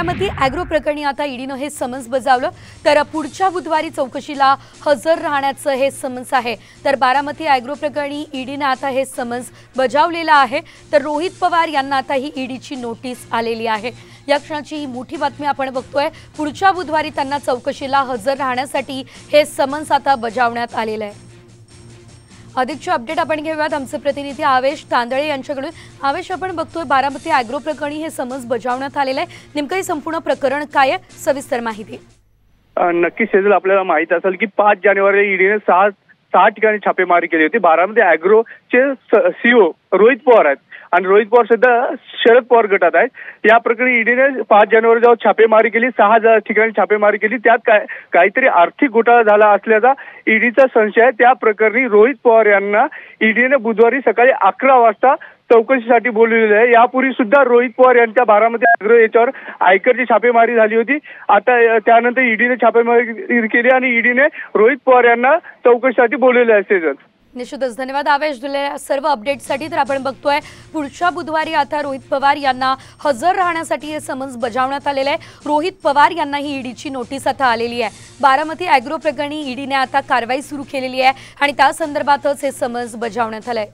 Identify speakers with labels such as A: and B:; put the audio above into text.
A: Baramati agro प्रकरणी आता ईडीनं हे समन्स बजावलं, तर पुढच्या बुधवारी चौकशीला हजर राहण्याचं हे समन्स आहे। तर बारामती ॲग्रो प्रकरणी ईडीनं आता हे समन्स बजावलेलं आहे। तर रोहित पवार यांना आता ही ईडीची नोटीस आलेली आहे। या क्षणाची मोठी बातमी आपण बघतोय। पुढच्या बुधवारी त्यांना चौकशीला हजर राहण्यासाठी हे समन्स आता बजावण्यात आलेलं आहे। अधिकचे अपडेट आपण घेऊयात आमचे प्रतिनिधी आवेश तांदळे यांच्याकडून। आवेश, आपण बघतोय बारामती ॲग्रो प्रकरणी हे समन्स बजावण्यात आलेलं आहे, नेमकं हे संपूर्ण प्रकरण काय आहे, सविस्तर माहिती।
B: नक्की सेजल, आपल्याला माहित असेल की 5 जानेवारी ईडीने 6 ठिकाणी छापेमारी केली होती। बारामती ॲग्रोचे सीईओ रोहित पवार आहेत आणि रोहित पवार सध्या शरद पवार गटात आहेत। या प्रकरणी ईडीने 5 जानेवारी जेव्हा छापेमारी केली, 6 ठिकाणी छापेमारी केली, त्यात काहीतरी आर्थिक घोटाळा झाला असल्याचा ईडीचा संशय आहे। त्या प्रकरणी रोहित पवार यांना ईडीने बुधवारी सकाळी 11 वाजता चौकशीसाठी बोलवलेलं आहे। यापूर्वी सुद्धा रोहित पवार यांच्या बारामती ॲग्रो याच्यावर आयकरची छापेमारी झाली होती। आता त्यानंतर ईडीने छापेमारी केली आणि ईडीने रोहित पवार यांना चौकशीसाठी बोलवले आहे। सेजल,
A: निश्चितच धन्यवाद आवेश दिलेल्या सर्व अपडेटसाठी। तर आपण बघतोय पुढच्या बुधवारी आता रोहित पवार यांना हजर राहण्यासाठी हे समन्स बजावण्यात आलेलं आहे। रोहित पवार यांना ही ईडीची नोटीस आता आलेली आहे। बारामती ॲग्रो प्रकरणी ईडीने आता कारवाई सुरू केलेली आहे आणि त्या संदर्भातच हे समन्स बजावण्यात आलंय।